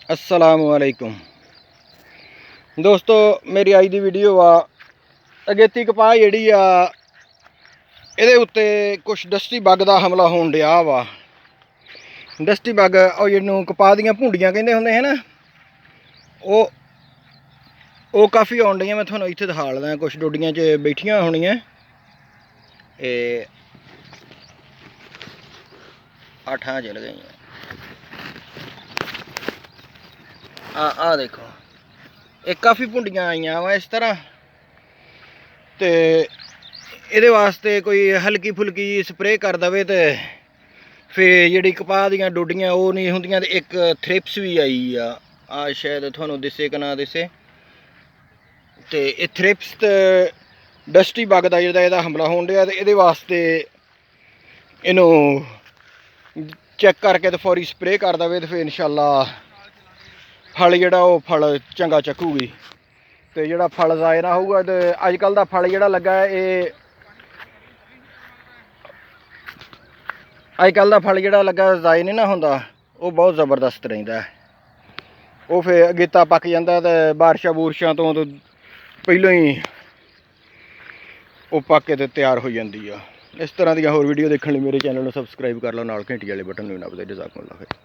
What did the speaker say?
अस्सलामुअलैकुम दोस्तों, मेरी अज की वीडियो अगेती कपाह जी ये उत्ते कुछ डस्टी बग का हमला होन दिया वा। डस्टी बग और जिन्हों कपाह दियां भूंडियां कहते होंगे है ना, वो काफ़ी आउन डी। मैं थोड़ा इत्थे दिखा लदा, कुछ डोडियां च बैठियां होनियां। 8 चल गई आ देखो, एक काफ़ी भुंडियां आईयां वा इस तरह। तो ये वास्ते कोई हल्की फुल्की स्प्रे कर दे तो फिर जी कपाह दियां डोडियां वो नहीं होंदियां। ते एक थ्रिप्स भी आई आ शायद थोनों दिसे कि ना दिसे। तो ये थ्रिप्स तो डस्टी बग का जो हमला होन दिया, तो ये वास्ते इनू चेक करके तो फौरी स्प्रे कर दे तो फिर इंशाअल्लाह फल जोड़ा वो फल चंगा चकूगी। तो जोड़ा फल जाए ना होगा। तो अजकल का फल जोड़ा लगा है, ये अजकल का फल जोड़ा लगा जाए नहीं ना होंदा, वो बहुत ज़बरदस्त रहिंदा है। वो फिर अगेता पक जाता, तो बारिशा बुरशा तो पहलों ही वो पक के तैयार हो जाती है। इस तरह दी होर वीडियो देखने मेरे चैनल को सबसक्राइब कर लो, नाल घंटी वाले बटन भी नपदे। जज़ाकुमुल्लाह खैर।